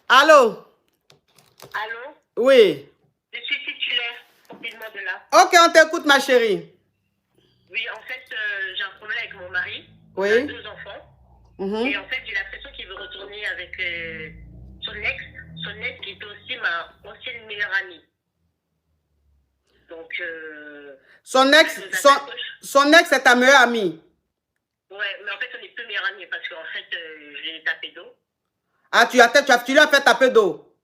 Allô? Allô? Oui. Je suis titulaire, rapidement de là. Ok, on t'écoute, ma chérie. Oui, en fait, j'ai un problème avec mon mari. Oui. On a 2 enfants. Et en fait, j'ai l'impression qu'il veut retourner avec son ex qui était aussi ma ancienne meilleure amie. Donc, son ex est ta meilleure amie. Ouais, mais en fait, on n'est plus meilleure amie parce qu'en fait, je l'ai tapé d'eau. Ah, tu lui as fait taper d'eau.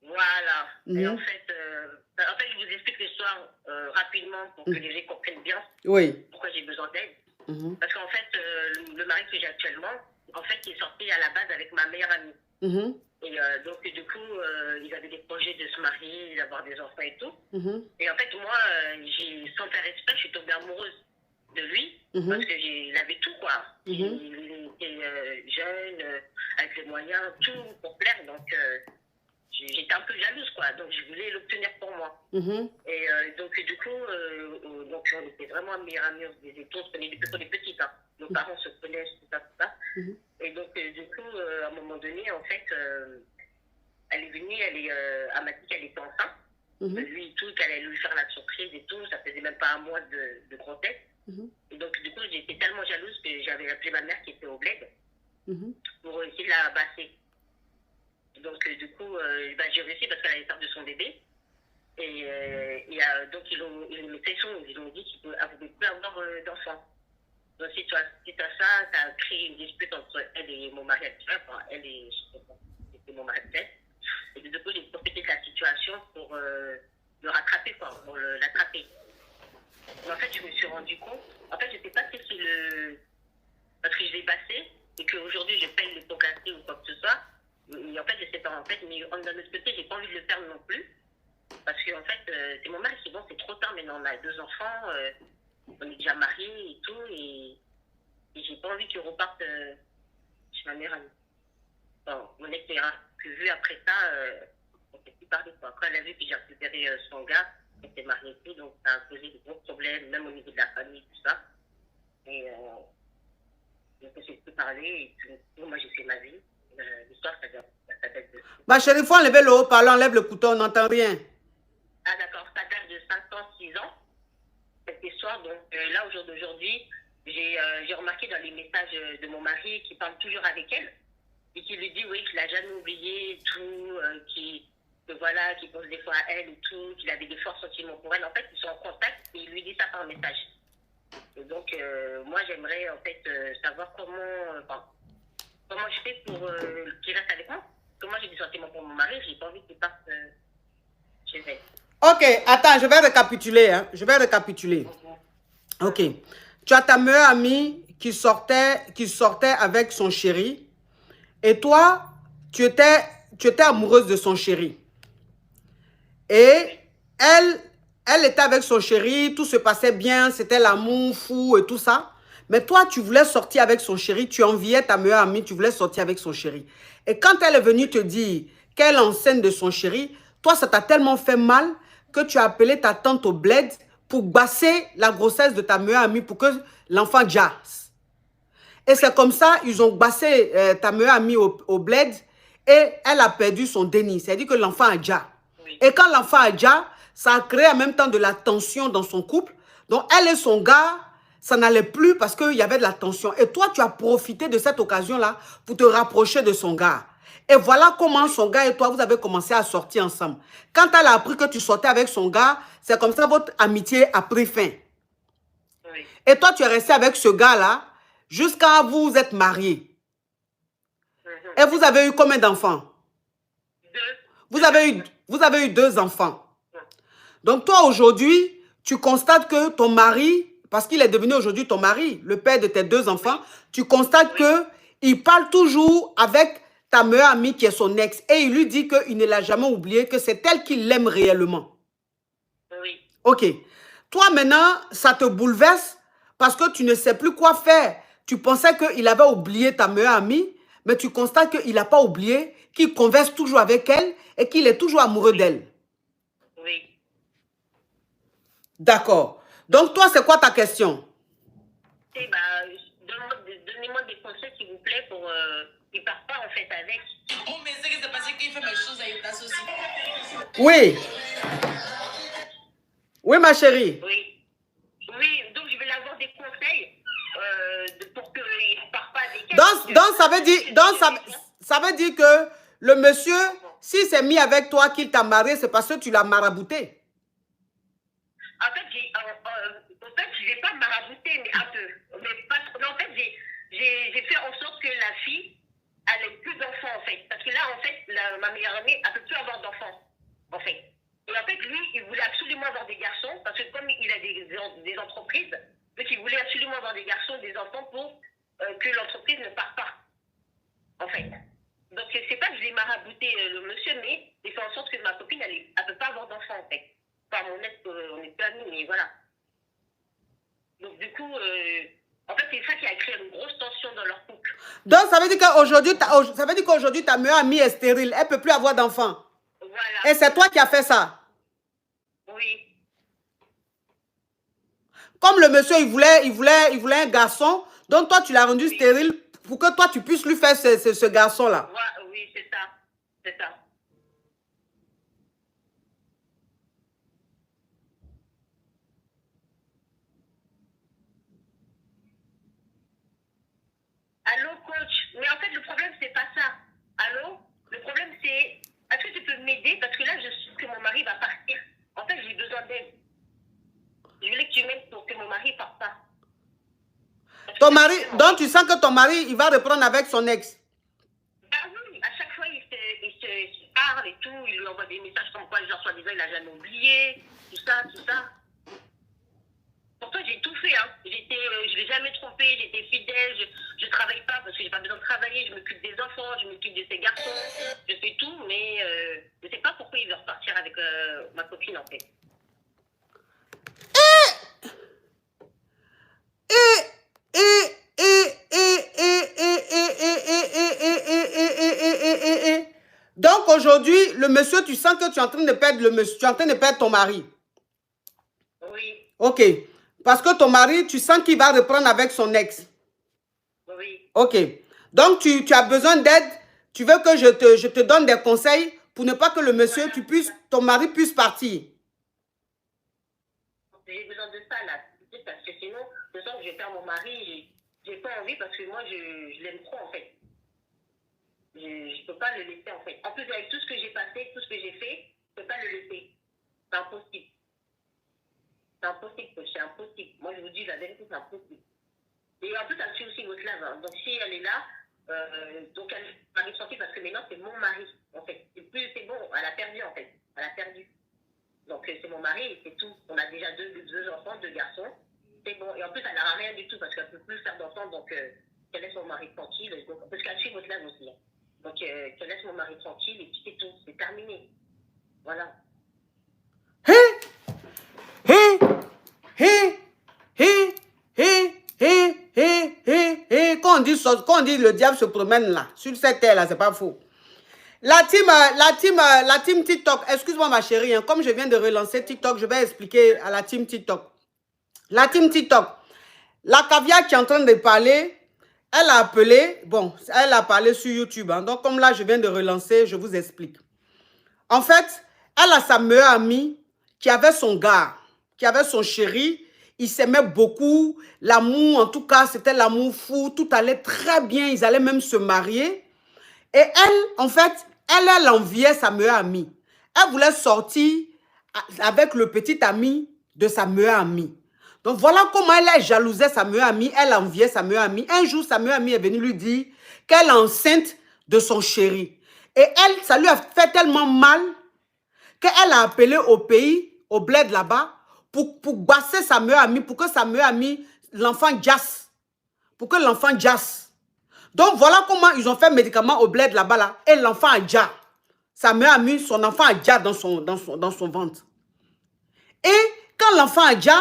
Voilà. Et en fait, je vous explique l'histoire rapidement pour que les gens comprennent bien pourquoi j'ai besoin d'aide. Parce qu'en fait, le mari que j'ai actuellement, en fait, il est sorti à la base avec ma meilleure amie. Et donc, du coup, ils avaient des projets de se marier, d'avoir des enfants et tout. Et en fait, moi, sans faire exprès, je suis tombée amoureuse de lui parce qu'il avait tout, quoi. Il était jeune, avec les moyens, tout pour plaire. Donc, j'étais un peu jalouse, quoi. Donc, je voulais l'obtenir pour moi. Et donc, du coup, on était vraiment meilleurs amis. On se connaît depuis qu'on est petite. Hein. Nos parents se connaissent, tout ça, tout ça. Et donc, du coup, à un moment donné, en fait, elle est venue, elle m'a dit qu'elle était enceinte. Lui, tout, qu'elle allait lui faire la surprise et tout. Ça faisait même pas un mois de grossesse. Et donc, du coup, j'étais tellement jalouse que j'avais appelé ma mère qui était au bled pour essayer de la basser. Donc, du coup, j'ai réussi parce qu'elle allait faire de son bébé. Et donc, ils ont dit qu'ils ne pouvaient plus avoir d'enfant. Donc, suite à ça, ça a créé une dispute entre elle et mon mari actuel. Enfin, c'était mon mari actuel. Et du coup, j'ai profité de la situation pour le rattraper, quoi, pour l'attraper. Mais en fait, je me suis rendu compte. En fait, je ne sais pas si parce que je l'ai passé et qu'aujourd'hui, je paye le pot cassé ou quoi que ce soit. Et en fait, je sais pas, en fait, mais d'un autre côté, j'ai pas envie de le faire non plus. Parce que, en fait, c'est mon mari, c'est bon, c'est trop tard, maintenant on a 2 enfants, on est déjà mariés et tout, et j'ai pas envie qu'il reparte chez ma mère amie. Bon, mon ex a vu après ça, on s'est plus parlé, quoi. Après, elle a vu que j'ai récupéré son gars, on s'est mariés et tout, donc ça a posé de gros problèmes, même au niveau de la famille, tout ça. Et donc, on s'est plus parlé, et puis, moi, j'ai fait ma vie. L'histoire, ça date de... Ma chérie, il faut enlever le haut-parleur, enlève le couteau, on n'entend rien. Ah d'accord, ça date de 5 ans, 6 ans, cette histoire. Donc là, aujourd'hui, j'ai remarqué dans les messages de mon mari qui parle toujours avec elle et qui lui dit oui, qu'il l'a jamais oublié, tout, qui pense des fois à elle et tout, qu'il avait des forts sentiments pour elle. En fait, ils sont en contact et il lui dit ça par message. Et donc, moi, j'aimerais en fait savoir comment je fais pour qu'il reste avec moi. Parce que moi, j'ai des sentiments pour mon mari, j'ai pas envie qu'il parte chez elle. Ok, attends, je vais récapituler. Hein. Je vais récapituler. Ok. Tu as ta meilleure amie qui sortait avec son chéri. Et toi, tu étais amoureuse de son chéri. Et elle était avec son chéri, tout se passait bien, c'était l'amour fou et tout ça. Mais toi, tu voulais sortir avec son chéri, tu enviais ta meilleure amie, tu voulais sortir avec son chéri. Et quand elle est venue te dire qu'elle est enceinte de son chéri, toi, ça t'a tellement fait mal que tu as appelé ta tante au bled pour basser la grossesse de ta meilleure amie pour que l'enfant jasse. Et c'est comme ça, ils ont bassé ta meilleure amie au bled et elle a perdu son déni. C'est-à-dire que l'enfant a déjà. Et quand l'enfant a déjà, ça a créé en même temps de la tension dans son couple. Donc, elle et son gars, ça n'allait plus parce qu'il y avait de la tension. Et toi, tu as profité de cette occasion-là pour te rapprocher de son gars. Et voilà comment son gars et toi, vous avez commencé à sortir ensemble. Quand elle a appris que tu sortais avec son gars, c'est comme ça que votre amitié a pris fin. Et toi, tu es resté avec ce gars-là jusqu'à vous êtes mariés. Et vous avez eu combien d'enfants? 2. Vous avez eu 2 enfants. Donc toi, aujourd'hui, tu constates que ton mari, parce qu'il est devenu aujourd'hui ton mari, le père de tes 2 enfants, tu constates qu'il parle toujours avec ta meilleure amie qui est son ex. Et il lui dit qu'il ne l'a jamais oublié, que c'est elle qui l'aime réellement. Oui. Ok. Toi, maintenant, ça te bouleverse parce que tu ne sais plus quoi faire. Tu pensais qu'il avait oublié ta meilleure amie, mais tu constates qu'il n'a pas oublié, qu'il converse toujours avec elle et qu'il est toujours amoureux d'elle. Oui. D'accord. Donc, toi, c'est quoi ta question? Eh ben, donnez-moi des conseils, s'il vous plaît, pour qu'il ne parte pas, en fait, avec. Oh, mais c'est que c'est passé Oui. Oui, ma chérie. Oui. Oui, donc je vais l'avoir des conseils pour qu'il ne parte pas avec elle. Ça veut dire que le monsieur, s'il s'est mis avec toi, qu'il t'a marié, c'est parce que tu l'as marabouté. En fait, je ne vais pas marabouter, mais un peu. Mais pas trop. En fait, j'ai fait en sorte que la fille, elle ait plus d'enfants, en fait. Parce que là, en fait, ma meilleure amie, elle ne peut plus avoir d'enfants, en fait. Et en fait, lui, il voulait absolument avoir des garçons, parce que comme il a des entreprises, donc il voulait absolument avoir des garçons, des enfants, pour que l'entreprise ne parte pas, en fait. Donc, c'est pas que je l'ai marabouté le monsieur, mais j'ai fait en sorte que ma copine, elle ne peut pas avoir d'enfants, en fait. Enfin, on est plus amis, mais voilà. Donc, du coup, en fait, c'est ça qui a créé une grosse tension dans leur couple. Donc, ça veut dire qu'aujourd'hui, ta meilleure amie est stérile. Elle ne peut plus avoir d'enfants. Voilà. Et c'est toi qui as fait ça? Oui. Comme le monsieur, il voulait un garçon, donc toi, tu l'as rendu stérile pour que toi, tu puisses lui faire ce garçon-là. Oui, c'est ça. C'est ça. Allô, coach? Mais en fait, le problème, c'est pas ça. Allô? Le problème, c'est... Est-ce que tu peux m'aider? Parce que là, je sais que mon mari va partir. En fait, j'ai besoin d'aide. Je voulais que tu m'aides pour que mon mari ne parte pas. Ton mari... Donc, tu sens que ton mari, il va reprendre avec son ex? Ah oui, à chaque fois, il se parle et tout. Il lui envoie des messages comme quoi, genre, soi-disant, il n'a jamais oublié. Tout ça, tout ça. Pourtant, j'ai tout fait, hein. Je ne l'ai jamais trompé, j'étais fidèle, je ne travaille pas parce que je n'ai pas besoin de travailler, je m'occupe des enfants, je m'occupe de ces garçons, je fais tout, mais je ne sais pas pourquoi il veut repartir avec ma copine, en fait. Donc aujourd'hui, le monsieur, tu sens que tu es en train de perdre le monsieur, tu es en train de perdre ton mari. Oui. Ok. Parce que ton mari, tu sens qu'il va reprendre avec son ex. Oui. Ok. Donc tu as besoin d'aide. Tu veux que je te donne des conseils pour ne pas que le monsieur, ton mari puisse partir. J'ai besoin de ça, là. Parce que sinon, je sens que je perds mon mari. J'ai pas envie parce que moi, je l'aime trop, en fait. Je ne peux pas le laisser, en fait. En plus, avec tout ce que j'ai passé, tout ce que j'ai fait, je ne peux pas le laisser. C'est impossible. C'est impossible, c'est impossible. Moi, je vous dis la vérité, c'est impossible. Et en plus, elle suit aussi votre lave. Hein. Donc, si elle est là, donc elle va sortir parce que maintenant, c'est mon mari, en fait. C'est bon, elle a perdu, en fait. Elle a perdu. Donc, c'est mon mari et c'est tout. On a déjà deux enfants, 2 garçons. C'est bon. Et en plus, elle n'a rien du tout parce qu'elle ne peut plus faire d'enfants. Donc, qu'elle laisse mon mari tranquille. Donc, parce qu'elle suit votre lave aussi. Hein. Donc, qu'elle laisse mon mari tranquille et puis c'est tout. C'est terminé. Voilà. Quand on dit le diable se promène là, sur cette terre là, c'est pas faux. La team TikTok, excuse-moi ma chérie, hein, comme je viens de relancer TikTok, je vais expliquer à la team TikTok. La team TikTok, la caviar qui est en train de parler, elle a appelé, bon, elle a parlé sur YouTube. Hein, donc comme là, je viens de relancer, je vous explique. En fait, elle a sa meilleure amie qui avait son gars, qui avait son chéri. Ils s'aimaient beaucoup. L'amour, en tout cas, c'était l'amour fou. Tout allait très bien. Ils allaient même se marier. Et elle, en fait, elle enviait sa meilleure amie. Elle voulait sortir avec le petit ami de sa meilleure amie. Donc, voilà comment elle jalousait sa meilleure amie. Elle enviait sa meilleure amie. Un jour, sa meilleure amie est venue lui dire qu'elle est enceinte de son chéri. Et elle, ça lui a fait tellement mal qu'elle a appelé au pays, au bled là-bas, pour basser sa meilleure amie, pour que sa meilleure amie, l'enfant jasse. Pour que l'enfant jasse. Donc, voilà comment ils ont fait médicament au bled là-bas, là, et l'enfant a déjà. Sa meilleure amie, son enfant a déjà dans son ventre. Et quand l'enfant a déjà,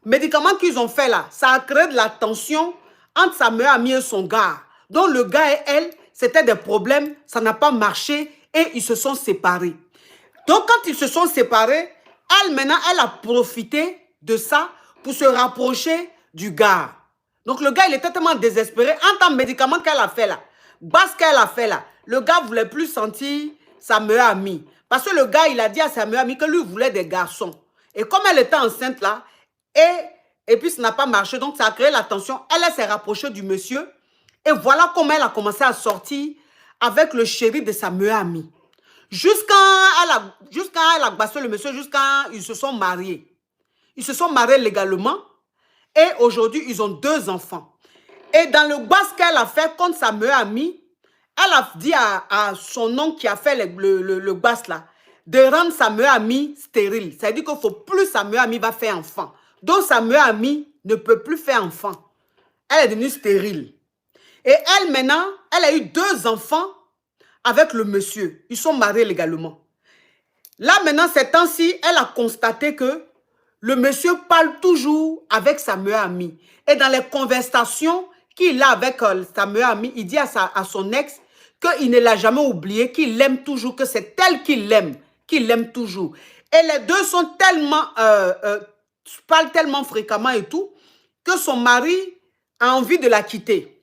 médicament qu'ils ont fait là, ça a créé de la tension entre sa meilleure amie et son gars. Donc, le gars et elle, c'était des problèmes, ça n'a pas marché et ils se sont séparés. Donc, quand ils se sont séparés, elle, maintenant, elle a profité de ça pour se rapprocher du gars. Donc, le gars, il était tellement désespéré. En tant que médicament qu'elle a fait là, basse qu'elle a fait là, le gars ne voulait plus sentir sa meilleure amie. Parce que le gars, il a dit à sa meilleure amie que lui voulait des garçons. Et comme elle était enceinte là, et puis ça n'a pas marché, donc ça a créé la tension. Elle s'est rapprochée du monsieur. Et voilà comment elle a commencé à sortir avec le chéri de sa meilleure amie. Jusqu'à elle a bassé le monsieur, jusqu'à ils se sont mariés. Ils se sont mariés légalement. Et aujourd'hui, ils ont 2 enfants. Et dans le basse qu'elle a fait contre sa meilleure amie, elle a dit à son oncle qui a fait le basse là, de rendre sa meilleure amie stérile. Ça veut dire qu'il ne faut plus sa meilleure amie va faire enfant. Donc sa meilleure amie ne peut plus faire enfant. Elle est devenue stérile. Et elle maintenant, elle a eu 2 enfants avec le monsieur. Ils sont mariés légalement. Là maintenant, ces temps-ci, elle a constaté que le monsieur parle toujours avec sa meilleure amie. Et dans les conversations qu'il a avec sa meilleure amie, il dit à son ex qu'il ne l'a jamais oublié, qu'il l'aime toujours, que c'est elle qu'il l'aime toujours. Et les deux sont tellement, parlent tellement fréquemment et tout, que son mari a envie de la quitter.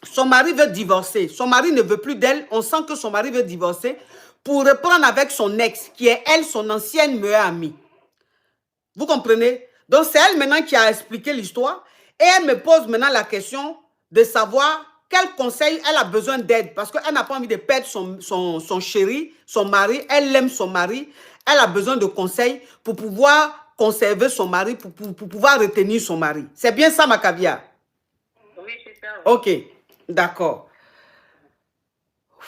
Son mari veut divorcer. Son mari ne veut plus d'elle. On sent que son mari veut divorcer pour reprendre avec son ex, qui est elle, son ancienne meilleure amie. Vous comprenez? Donc, c'est elle maintenant qui a expliqué l'histoire. Et elle me pose maintenant la question de savoir quel conseil elle a besoin d'aide. Parce qu'elle n'a pas envie de perdre son chéri, son mari. Elle aime son mari. Elle a besoin de conseils pour pouvoir conserver son mari, pour pouvoir retenir son mari. C'est bien ça, ma caviar? Oui, c'est ça. Oui. Ok, d'accord.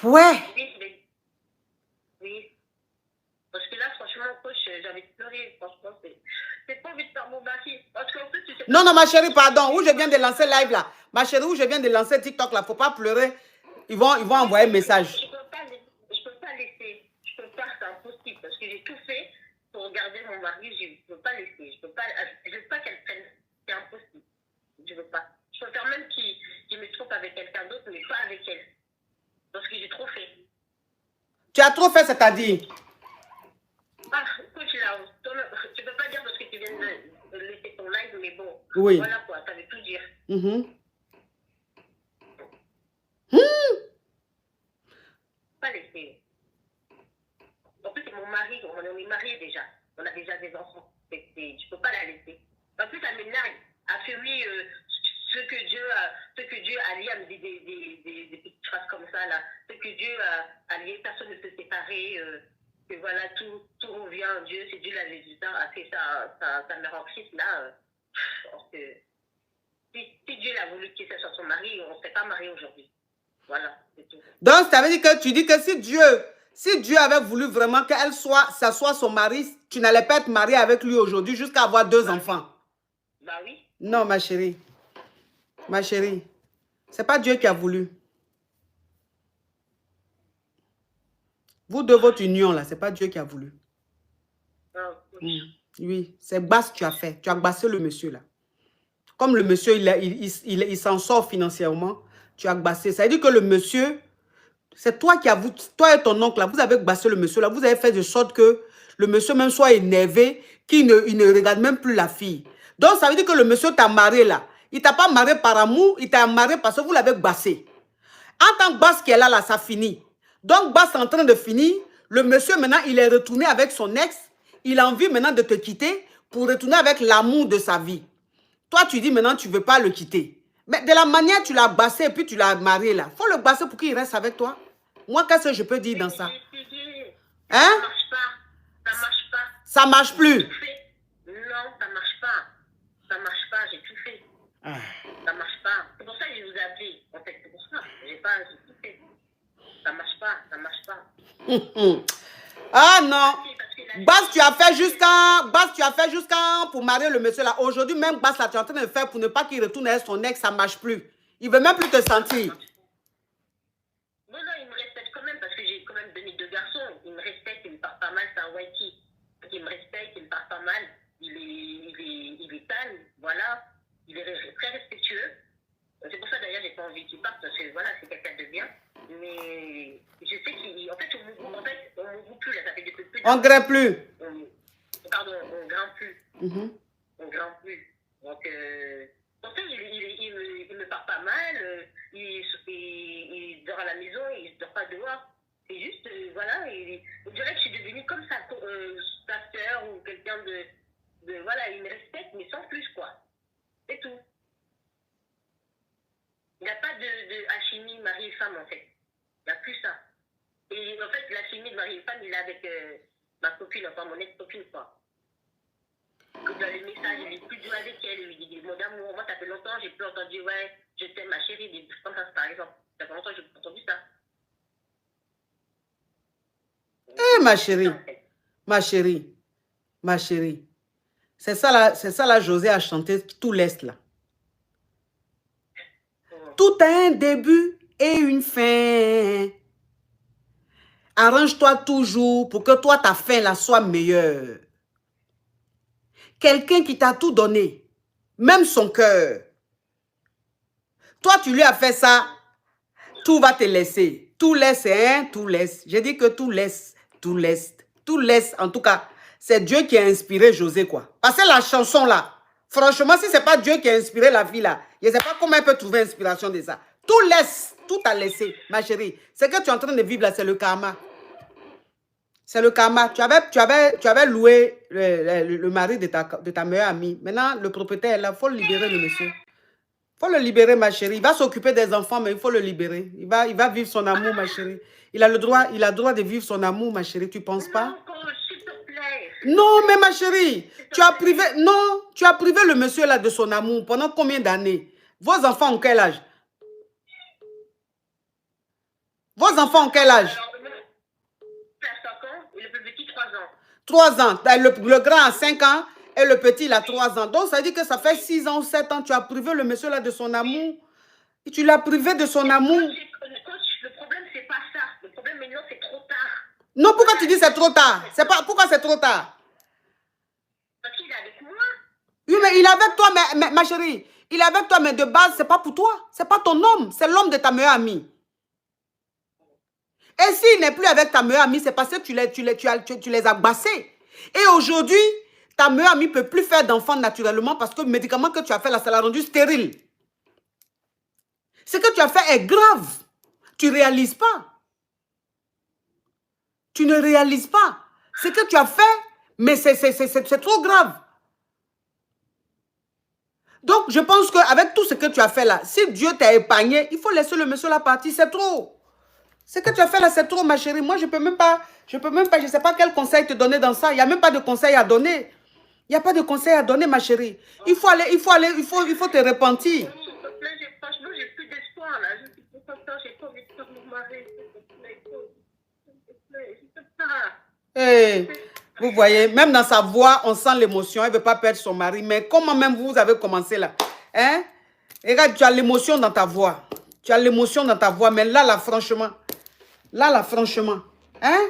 Ouais. Oui. Parce que là, franchement, coach, j'avais pleuré. Franchement, c'est pas envie de faire mon mari. Parce qu'en plus, tu sais. Non, non, ma chérie, pardon. Où je viens de lancer live là. Ma chérie, où je viens de lancer TikTok là. Faut pas pleurer. Ils vont envoyer un message. Je peux pas laisser. Je peux pas, c'est impossible. Parce que j'ai tout fait pour garder mon mari. Je peux pas laisser. Je veux pas qu'elle prenne. C'est impossible. Je veux pas. Je préfère même qu'il me trompe avec quelqu'un d'autre, mais pas avec elle. Parce que j'ai trop fait. Tu as trop fait, c'est-à-dire? Ah, écoute là, tu peux pas dire parce que tu viens de laisser ton live, mais bon. Oui. Voilà quoi, ça veut tout dire. Pas laisser. En plus, c'est mon mari, on est mariés déjà. On a déjà des enfants. Je peux pas la laisser. En plus, elle m'énerve. Elle fait oui, ce que Dieu a lié, elle me dit des petites phrases comme ça là. Ce que Dieu a lié, personne ne peut se séparer. Que voilà, tout revient à Dieu. C'est Dieu l'avait dit ça. Après ça me rend triste là. Parce que si Dieu l'a voulu qu'il soit son mari, on ne serait pas mariés aujourd'hui. Voilà, c'est tout. Donc, ça veut dire que tu dis que si Dieu avait voulu vraiment ça soit son mari, tu n'allais pas être mariée avec lui aujourd'hui jusqu'à avoir 2 enfants. Bah oui. Non, ma chérie. Ma chérie. C'est pas Dieu qui a voulu. Vous de votre union là, c'est pas Dieu qui a voulu. Oui, c'est basse que tu as fait. Tu as bassé le monsieur là. Comme le monsieur, il s'en sort financièrement, tu as bassé. Ça veut dire que le monsieur, c'est toi toi et ton oncle là, vous avez bassé le monsieur là. Vous avez fait de sorte que le monsieur même soit énervé, qu'il ne regarde même plus la fille. Donc ça veut dire que le monsieur t'a marié là. Il t'a pas marié par amour, il t'a marié parce que vous l'avez bassé. En tant que basse qui est là, ça finit. Donc basse est en train de finir. Le monsieur maintenant, il est retourné avec son ex. Il a envie maintenant de te quitter pour retourner avec l'amour de sa vie. Toi, tu dis maintenant, tu ne veux pas le quitter. Mais de la manière, tu l'as bassé et puis tu l'as marié là. Il faut le basser pour qu'il reste avec toi. Moi, qu'est-ce que je peux dire dans ça? Hein? Ça marche pas. Ça marche pas. Ça marche plus. Non, ça marche pas. Ça marche pas, j'ai tout fait. Ça marche pas. C'est pour ça que je vous ai appelé. En fait, c'est pour ça. J'ai tout fait. Ça marche pas, ça marche pas. Ah non. Basse, tu as fait jusqu'à pour marier le monsieur là. Aujourd'hui, même Basse là, tu es en train de faire pour ne pas qu'il retourne avec son ex, ça marche plus. Il veut même plus te sentir. Non, il me respecte quand même parce que j'ai quand même donné 2 garçons. Il me respecte, il me parle pas mal, c'est un whitey. Il me respecte, il me parle pas mal. Il est calme, voilà. Il est très respectueux. C'est pour ça d'ailleurs j'ai pas envie qu'il parte parce que voilà, c'est quelqu'un de bien. Mais je sais qu'en fait, on ne plus là, ça fait depuis plus. On ne grimpe plus. Pardon, on grimpe plus. On grimpe plus. Donc, pourtant, il me parle pas mal. Il dort à la maison, il ne dort pas dehors. C'est juste, voilà, On dirait que je suis devenue comme sa sœur ou quelqu'un de... Voilà, il me respecte, mais sans plus, quoi. C'est tout. Il n'y a pas de alchimie mari et femme, en fait. Il n'y a plus ça. Et en fait, l'alchimie de mari et femme, il est avec ma copine, enfin mon ex-copine, quoi. Que dans les messages, il est plus dur avec elle. Il lui dit, mon amour, moi, ça fait longtemps, j'ai plus entendu, ouais, je t'aime, ma chérie, des trucs comme ça, par exemple. Ça fait longtemps que j'ai plus entendu ça. Eh, ma chérie, ma chérie, ma chérie. C'est ça, là, José a chanté tout l'Est, là. Tout a un début et une fin. Arrange-toi toujours pour que toi, ta fin, là, soit meilleure. Quelqu'un qui t'a tout donné, même son cœur. Toi, tu lui as fait ça, tout va te laisser. Tout laisse, hein, tout laisse. J'ai dit que tout laisse, tout laisse. Tout laisse, en tout cas. C'est Dieu qui a inspiré José, quoi. Parce que la chanson, là, franchement, si ce n'est pas Dieu qui a inspiré la fille, là, je ne sais pas comment elle peut trouver inspiration de ça. Tout laisse, tout a laissé, ma chérie. Ce que tu es en train de vivre, là, c'est le karma. C'est le karma. Tu avais loué le mari de ta meilleure amie. Maintenant, le propriétaire est là. Il faut libérer le monsieur. Il faut le libérer, ma chérie. Il va s'occuper des enfants, mais il faut le libérer. Il va vivre son amour, ma chérie. Il a le droit de vivre son amour, ma chérie. Tu ne penses pas? S'il te plaît. Non, mais ma chérie, tu as privé le monsieur là de son amour pendant combien d'années? Vos enfants ont quel âge? Vos enfants ont quel âge? 5 ans et le plus petit 3 ans. 3 ans. Le grand a 5 ans et le petit il a 3 ans. Donc ça veut dire que ça fait 6 ans ou 7 ans. Tu as privé le monsieur là de son amour. Et tu l'as privé de son amour. Le problème, c'est pas ça. Le problème maintenant, c'est trop tard. Non, pourquoi tu dis c'est trop tard? Pourquoi c'est trop tard? Parce qu'il est avec moi. Oui, mais il est avec toi, mais ma chérie. Il est avec toi, mais de base, c'est pas pour toi. C'est pas ton homme. C'est l'homme de ta meilleure amie. Et s'il n'est plus avec ta meilleure amie, c'est parce que tu les as bassés. Et aujourd'hui, ta meilleure amie ne peut plus faire d'enfants naturellement parce que le médicament que tu as fait là, ça l'a rendu stérile. Ce que tu as fait est grave. Tu ne réalises pas. Tu ne réalises pas. Ce que tu as fait, mais c'est trop grave. Donc, je pense qu'avec tout ce que tu as fait là, si Dieu t'a épargné, il faut laisser le monsieur là partir. C'est trop. Ce que tu as fait là, c'est trop, ma chérie. Moi, je ne peux même pas, je ne sais pas quel conseil te donner dans ça. Il n'y a même pas de conseil à donner. Il n'y a pas de conseil à donner, ma chérie. Il faut te repentir. Franchement, j'ai plus d'espoir là. Je suis trop contente, j'ai pas envie de faire mon mari. Hey, vous voyez, même dans sa voix, on sent l'émotion. Elle ne veut pas perdre son mari. Mais comment même vous avez commencé là? Hein? Regarde, tu as l'émotion dans ta voix. Tu as l'émotion dans ta voix. Mais là, franchement. Hein?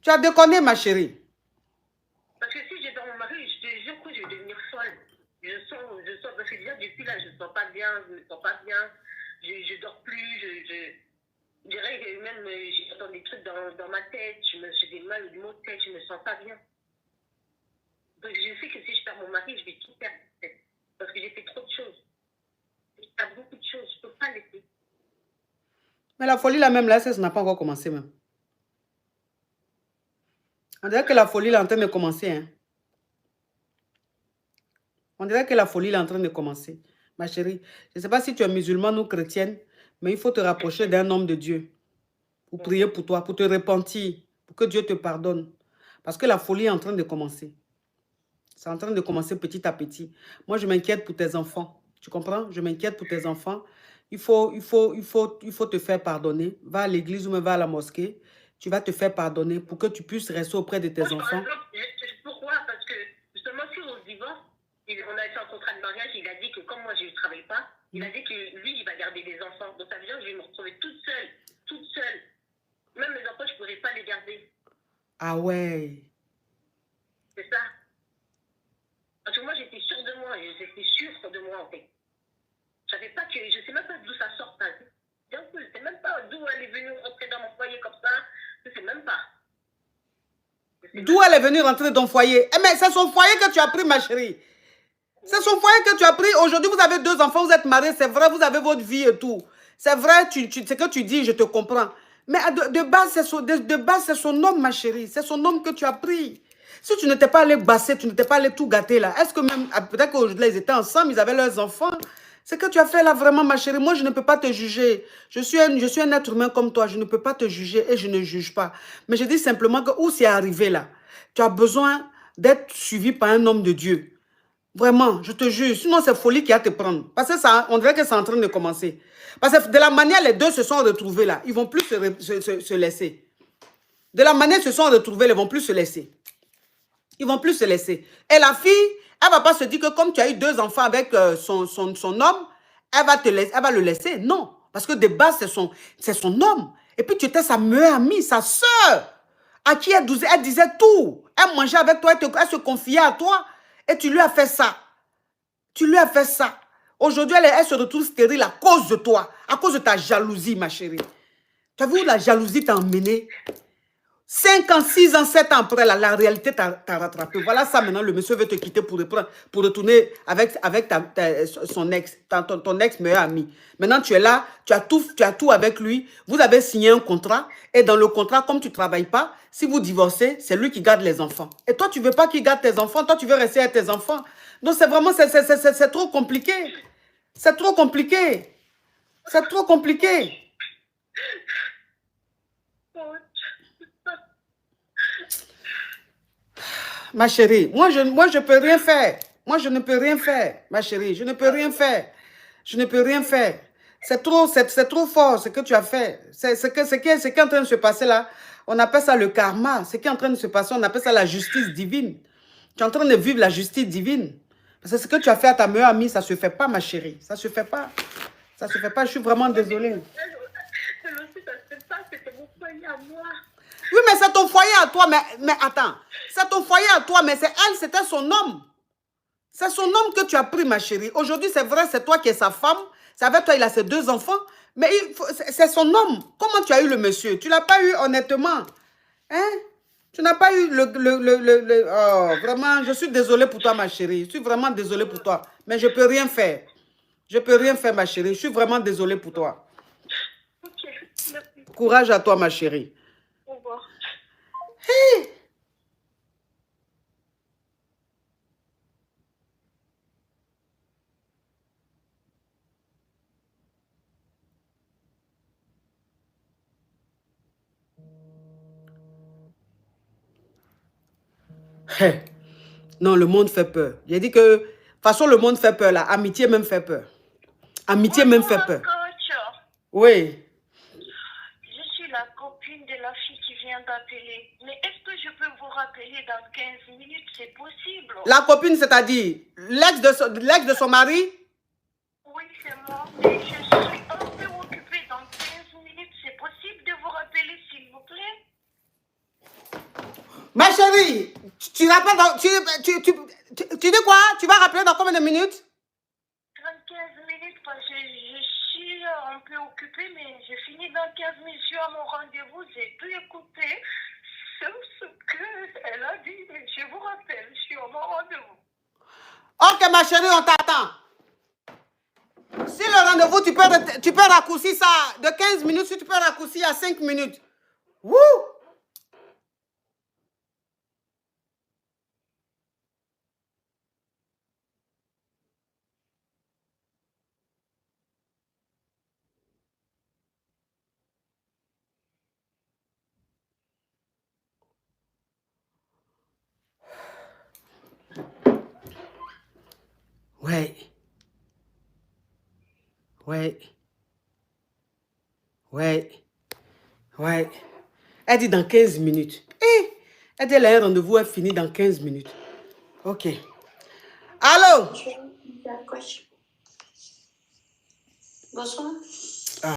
Tu as déconné, ma chérie. Parce que si j'ai dans mon mari, je te jure que je vais devenir folle. Je sens, parce que déjà depuis là, je ne me sens pas bien, je dors plus, je dirais que même j'entends des trucs dans ma tête, j'ai des mal de maux de tête, je ne me sens pas bien. Donc je sais que si je perds mon mari, je vais tout perdre. Parce que j'ai fait trop de choses. J'ai fait beaucoup de choses, je ne peux pas laisser. Mais la folie là même, là, ça n'a pas encore commencé même. On dirait que la folie est en train de commencer. Hein? On dirait que la folie est en train de commencer. Ma chérie, je ne sais pas si tu es musulmane ou chrétienne, mais il faut te rapprocher d'un homme de Dieu. Pour prier pour toi, pour te repentir, pour que Dieu te pardonne. Parce que la folie est en train de commencer. C'est en train de commencer petit à petit. Moi, je m'inquiète pour tes enfants. Tu comprends? Je m'inquiète pour tes enfants. Il faut te faire pardonner. Va à l'église ou même va à la mosquée. Tu vas te faire pardonner pour que tu puisses rester auprès de tes enfants. Pourquoi? Parce que justement, si on se divorce, on a fait un contrat de mariage, il a dit que comme moi je ne travaille pas, il a dit que lui, il va garder des enfants. Donc ça veut dire que je vais me retrouver toute seule. Même mes enfants, je ne pourrais pas les garder. Ah ouais. C'est ça. Parce que moi, j'étais sûre de moi. J'étais sûre de moi, en fait. Je ne sais même pas d'où ça sort. Je ne sais même pas d'où elle est venue rentrer dans mon foyer comme ça. Je ne sais même pas. D'où elle est venue rentrer dans ton foyer? Eh, mais c'est son foyer que tu as pris, ma chérie. C'est son foyer que tu as pris. Aujourd'hui, vous avez 2 enfants, vous êtes mariés. C'est vrai, vous avez votre vie et tout. C'est vrai, ce que tu dis, je te comprends. Mais de base, c'est son homme, ma chérie. C'est son homme que tu as pris. Si tu n'étais pas allé basser, tu n'étais pas allé tout gâter là, est-ce que même, peut-être qu'aujourd'hui, ils étaient ensemble, ils avaient leurs enfants. Ce que tu as fait là, vraiment, ma chérie, moi, je ne peux pas te juger. Je suis un être humain comme toi, je ne peux pas te juger et je ne juge pas. Mais je dis simplement que où c'est arrivé là, tu as besoin d'être suivi par un homme de Dieu. Vraiment, je te jure. Sinon, c'est folie qui va te prendre. Parce que ça, on dirait que c'est en train de commencer. Parce que de la manière, les deux se sont retrouvés là, ils ne vont plus se laisser. De la manière, ils se sont retrouvés, ils ne vont plus se laisser. Ils ne vont plus se laisser. Et la fille, elle ne va pas se dire que comme tu as eu 2 enfants avec son homme, elle va le laisser. Non. Parce que de base, c'est son homme. Et puis, tu étais sa meilleure amie, sa soeur, à qui elle disait tout. Elle mangeait avec toi, elle se confiait à toi. Et tu lui as fait ça. Tu lui as fait ça. Aujourd'hui, elle se retrouve stérile à cause de toi. À cause de ta jalousie, ma chérie. Tu as vu où la jalousie t'a emmené? 5 ans, 6 ans, 7 ans après, la réalité t'a rattrapé. Voilà ça, maintenant, le monsieur veut te quitter pour retourner avec son ex, ton ex-meilleur ami. Maintenant, tu es là, tu as tout avec lui. Vous avez signé un contrat. Et dans le contrat, comme tu ne travailles pas, si vous divorcez, c'est lui qui garde les enfants. Et toi, tu ne veux pas qu'il garde tes enfants. Toi, tu veux rester avec tes enfants. Donc, c'est vraiment, c'est trop compliqué. C'est trop compliqué. C'est trop compliqué. Ma chérie, moi je peux rien faire. Moi, je ne peux rien faire, ma chérie. Je ne peux rien faire. Je ne peux rien faire. C'est trop fort ce que tu as fait. Ce qui est en train de se passer là, on appelle ça le karma. Ce qui est en train de se passer, on appelle ça la justice divine. Tu es en train de vivre la justice divine. Parce que ce que tu as fait à ta meilleure amie, ça ne se fait pas, ma chérie. Ça ne se fait pas. Ça ne se fait pas. Je suis vraiment désolée. Oui, mais c'est ton foyer à toi. Mais attends. C'est ton foyer à toi, mais c'est elle, c'était son homme. C'est son homme que tu as pris, ma chérie. Aujourd'hui, c'est vrai, c'est toi qui es sa femme. C'est avec toi, il a ses 2 enfants. Mais c'est son homme. Comment tu as eu le monsieur? Tu ne l'as pas eu honnêtement. Hein? Tu n'as pas eu Oh, vraiment, je suis désolée pour toi, ma chérie. Je suis vraiment désolée pour toi. Mais je ne peux rien faire. Je ne peux rien faire, ma chérie. Je suis vraiment désolée pour toi. Ok, merci. Courage à toi, ma chérie. Au revoir. Hey! Hey. Non, le monde fait peur. J'ai dit que, de toute façon, le monde fait peur, là. Amitié même fait peur. Amitié même fait peur. Oui. Je suis la copine de la fille qui vient d'appeler. Mais est-ce que je peux vous rappeler dans 15 minutes? C'est possible. La copine, c'est-à-dire l'ex de son mari? Oui, c'est moi. Mais je suis un peu occupée dans 15 minutes. C'est possible de vous rappeler, s'il vous plaît? Ma chérie, tu rappelles dans, tu dis quoi? Tu vas rappeler dans combien de minutes? 15 minutes parce que je suis un peu occupée, mais j'ai fini dans 15 minutes. Je suis à mon rendez-vous, j'ai tout écouté. Sauf ce qu'elle a dit, mais je vous rappelle, je suis à mon rendez-vous. Ok, ma chérie, on t'attend. Si le rendez-vous, tu peux raccourcir ça de 15 minutes, si tu peux raccourcir à 5 minutes. Wouh! Ouais. Ouais. Ouais. Ouais. Elle dit dans 15 minutes. Elle dit elle a un rendez-vous, elle finit dans 15 minutes. Ok. Allô? Bonsoir.